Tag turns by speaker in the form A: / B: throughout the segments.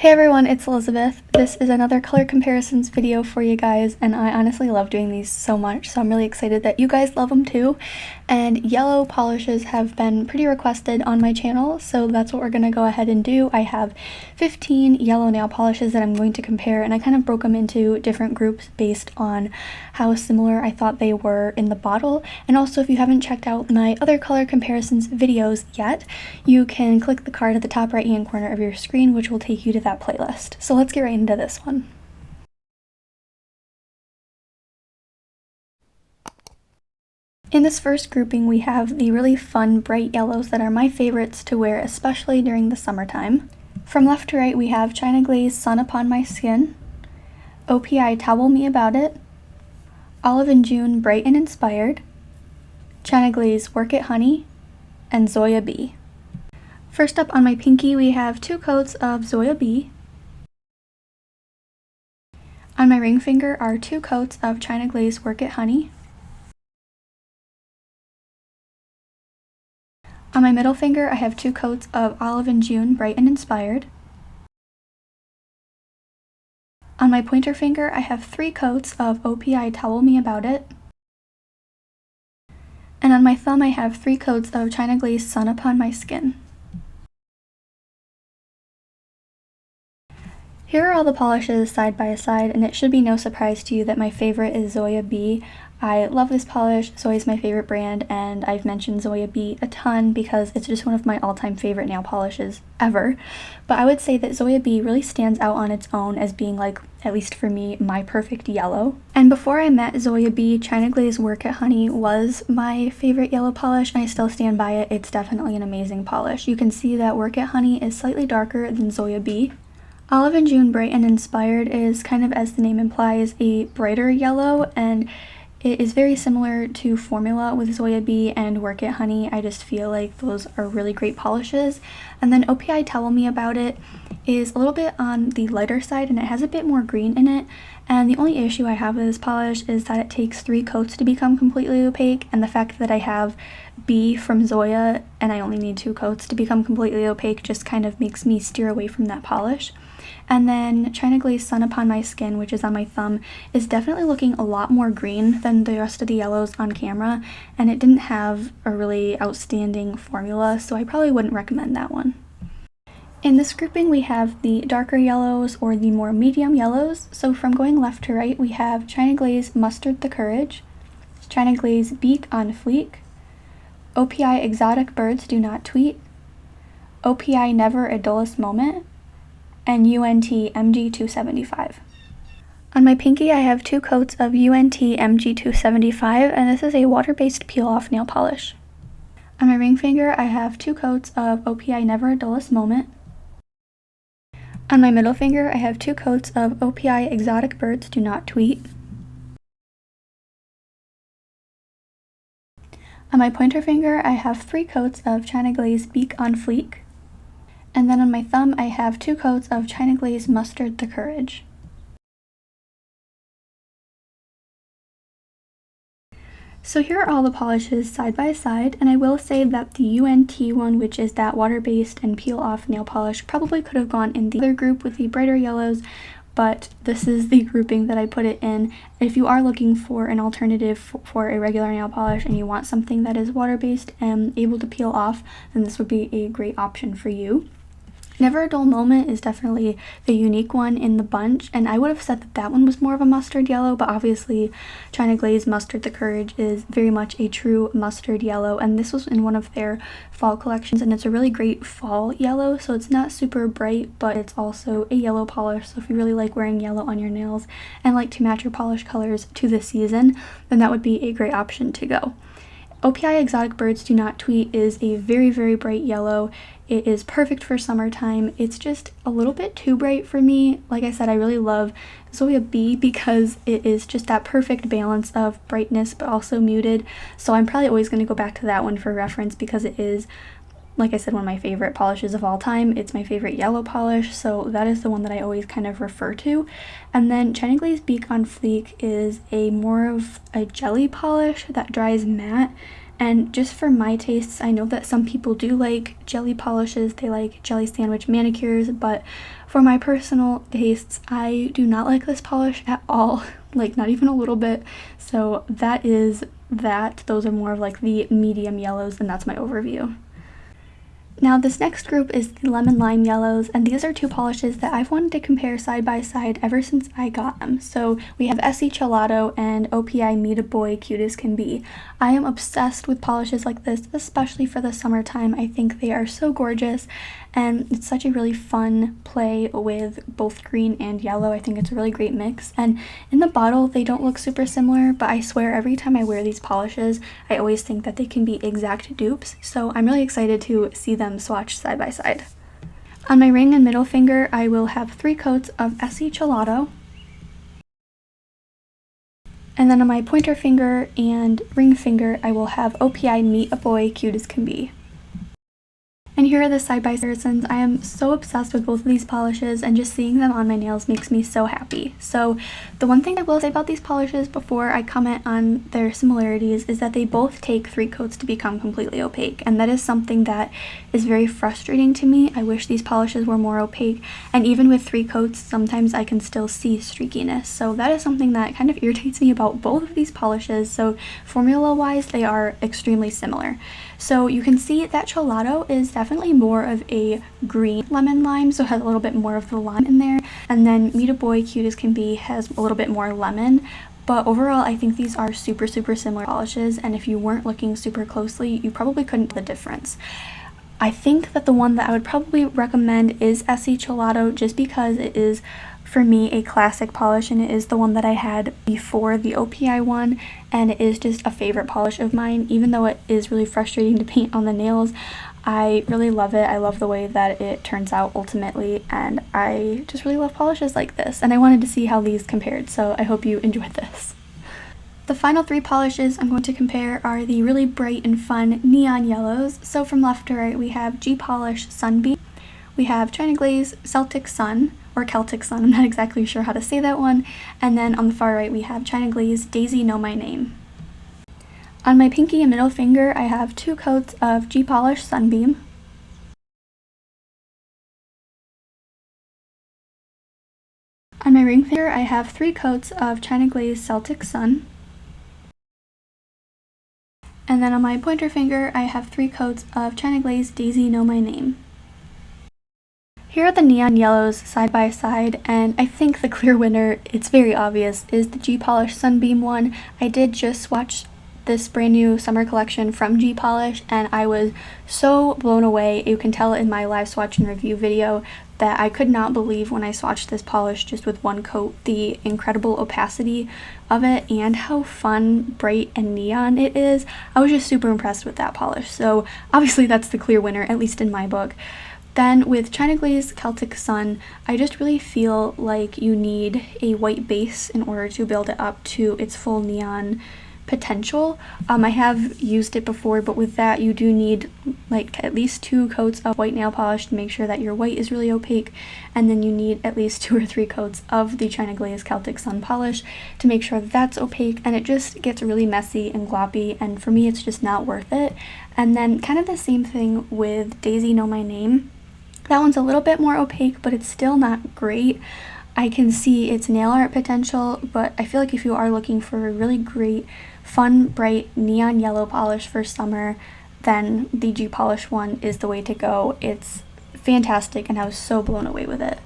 A: Hey everyone, it's Elizabeth. This is another color comparisons video for you guys, and I honestly love doing these so much, so I'm really excited that you guys love them too. And yellow polishes have been pretty requested on my channel, so that's what we're going to go ahead and do. I have 15 yellow nail polishes that I'm going to compare, and I kind of broke them into different groups based on how similar I thought they were in the bottle. And also, if you haven't checked out my other color comparisons videos yet, you can click the card at the top right hand corner of your screen, which will take you to that playlist. So let's get right into this one. In this first grouping, we have the really fun bright yellows that are my favorites to wear, especially during the summertime. From left to right, we have China Glaze Sun Upon My Skin, OPI Towel Me About It, Olive and June Bright and Inspired, China Glaze Work It Honey, and Zoya Bee. First up on my pinky, we have 2 coats of Zoya Bee. On my ring finger are 2 coats of China Glaze Work It Honey. On my middle finger, I have 2 coats of Olive and June Bright and Inspired. On my pointer finger, I have 3 coats of OPI Towel Me About It. And on my thumb, I have 3 coats of China Glaze Sun Upon My Skin. Here are all the polishes side by side, and it should be no surprise to you that my favorite is Zoya Bee. I love this polish. Zoya's my favorite brand, and I've mentioned Zoya Bee a ton because it's just one of my all-time favorite nail polishes ever. But I would say that Zoya Bee really stands out on its own as being, like, at least for me, my perfect yellow. And before I met Zoya Bee, China Glaze Work It Honey was my favorite yellow polish, and I still stand by it. It's definitely an amazing polish. You can see that Work It Honey is slightly darker than Zoya Bee. Olive and June Bright and Inspired is kind of, as the name implies, a brighter yellow, and it is very similar to Formula with Zoya Bee and Work It Honey. I just feel like those are really great polishes. And then OPI Towel Me About It is a little bit on the lighter side, and it has a bit more green in it. And the only issue I have with this polish is that it takes 3 coats to become completely opaque, and the fact that I have Bee from Zoya and I only need 2 coats to become completely opaque just kind of makes me steer away from that polish. And then China Glaze Sun Upon My Skin, which is on my thumb, is definitely looking a lot more green than the rest of the yellows on camera, and it didn't have a really outstanding formula, so I probably wouldn't recommend that one. In this grouping, we have the darker yellows or the more medium yellows. So from going left to right, we have China Glaze Mustard the Courage, China Glaze Beak on Fleek, OPI Exotic Birds Do Not Tweet, OPI Never a Dullest Moment, and UNT MG275. On my pinky, I have 2 coats of UNT MG275, and this is a water-based peel-off nail polish. On my ring finger, I have 2 coats of OPI Never a Dullest Moment. On my middle finger, I have 2 coats of OPI Exotic Birds Do Not Tweet. On my pointer finger, I have 3 coats of China Glaze Beak on Fleek. And then on my thumb, I have 2 coats of China Glaze Mustard the Courage. So here are all the polishes side by side, and I will say that the UNT one, which is that water-based and peel-off nail polish, probably could have gone in the other group with the brighter yellows, but this is the grouping that I put it in. If you are looking for an alternative for a regular nail polish and you want something that is water-based and able to peel off, then this would be a great option for you. Never a Dull Moment is definitely the unique one in the bunch, and I would have said that that one was more of a mustard yellow, but obviously China Glaze Mustard the Courage is very much a true mustard yellow, and this was in one of their fall collections, and it's a really great fall yellow, so it's not super bright, but it's also a yellow polish, so if you really like wearing yellow on your nails and like to match your polish colors to the season, then that would be a great option to go. OPI Exotic Birds Do Not Tweet is a very, very bright yellow. It is perfect for summertime. It's just a little bit too bright for me. Like I said, I really love Zoya Bee because it is just that perfect balance of brightness but also muted. So I'm probably always going to go back to that one for reference because it is, like I said, one of my favorite polishes of all time. It's my favorite yellow polish, so that is the one that I always kind of refer to. And then China Glaze Beak on Fleek is a more of a jelly polish that dries matte. And just for my tastes, I know that some people do like jelly polishes, they like jelly sandwich manicures, but For my personal tastes, I do not like this polish at all, like not even a little bit. So that is that. Those are more of like the medium yellows, and that's my overview. Now this next group is the lemon lime yellows, and these are two polishes that I've wanted to compare side by side ever since I got them. So we have SE Gelato and OPI Meet a Boy Cute as Can Be. I am obsessed with polishes like this, especially for the summertime. I think they are so gorgeous, and it's such a really fun play with both green and yellow. I think it's a really great mix, and in the bottle they don't look super similar, but I swear every time I wear these polishes I always think that they can be exact dupes, so I'm really excited to see them swatched side by side. On my ring and middle finger I will have 3 coats of SE Gelato, and then on my pointer finger and ring finger I will have OPI Meet a Boy Cute as Can Be. And here are the side-by-side comparisons. I am so obsessed with both of these polishes, and just seeing them on my nails makes me so happy. So the one thing I will say about these polishes before I comment on their similarities is that they both take 3 coats to become completely opaque, and that is something that is very frustrating to me. I wish these polishes were more opaque, and even with 3 coats sometimes I can still see streakiness. So that is something that kind of irritates me about both of these polishes. So formula-wise they are extremely similar. So you can see that Gelato is definitely more of a green lemon lime, so it has a little bit more of the lime in there, and then Meet a Boy Cute as Can Be has a little bit more lemon. But overall I think these are super similar polishes, and if you weren't looking super closely you probably couldn't tell the difference. I think that the one that I would probably recommend is SE Gelato, just because it is for me a classic polish, and it is the one that I had before the OPI one, and it is just a favorite polish of mine. Even though it is really frustrating to paint on the nails, I really love it. I love the way that it turns out ultimately, and I just really love polishes like this, and I wanted to see how these compared, so I hope you enjoyed this. The final 3 polishes I'm going to compare are the really bright and fun neon yellows. So from left to right we have G Polish Sunbeam, we have China Glaze Celtic Sun, or Celtic Sun, I'm not exactly sure how to say that one, and then on the far right we have China Glaze Daisy Know My Name. On my pinky and middle finger I have 2 coats of G Polish Sunbeam, on my ring finger I have 3 coats of China Glaze Celtic Sun, and then on my pointer finger I have 3 coats of China Glaze Daisy Know My Name. Here are the neon yellows side by side, and I think the clear winner, it's very obvious, is the G Polish Sunbeam one. I did just swatch this brand new summer collection from G Polish, and I was so blown away. You can tell in my live swatch and review video that I could not believe when I swatched this polish just with 1 coat the incredible opacity of it and how fun, bright, and neon it is. I was just super impressed with that polish, so obviously that's the clear winner, at least in my book. Then with China Glaze Celtic Sun, I just really feel like you need a white base in order to build it up to its full neon potential. I have used it before, but with that you do need like at least 2 coats of white nail polish to make sure that your white is really opaque, and then you need at least 2 or 3 coats of the China Glaze Celtic Sun polish to make sure that that's opaque, and it just gets really messy and gloppy, and for me it's just not worth it. And then kind of the same thing with Daisy Know My Name. That one's a little bit more opaque, but it's still not great. I can see its nail art potential, but I feel like if you are looking for a really great, fun, bright, neon yellow polish for summer, then the G Polish one is the way to go. It's fantastic, and I was so blown away with it.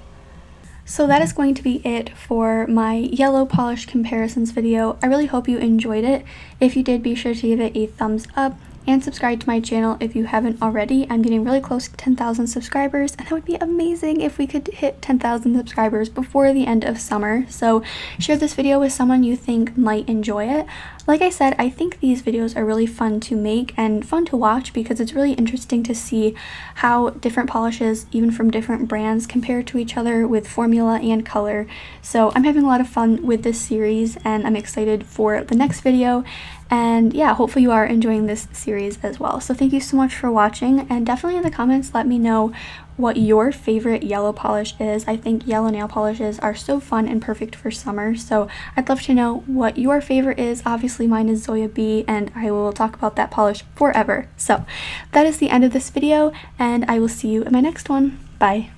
A: So that is going to be it for my yellow polish comparisons video. I really hope you enjoyed it. If you did, be sure to give it a thumbs up and subscribe to my channel if you haven't already. I'm getting really close to 10,000 subscribers, and that would be amazing if we could hit 10,000 subscribers before the end of summer. So share this video with someone you think might enjoy it. Like I said, I think these videos are really fun to make and fun to watch because it's really interesting to see how different polishes, even from different brands, compare to each other with formula and color. So I'm having a lot of fun with this series, and I'm excited for the next video. And yeah, hopefully you are enjoying this series as well. So thank you so much for watching, and definitely in the comments let me know what your favorite yellow polish is. I think yellow nail polishes are so fun and perfect for summer, so I'd love to know what your favorite is. Obviously mine is Zoya Bee, and I will talk about that polish forever. So that is the end of this video, and I will see you in my next one. Bye.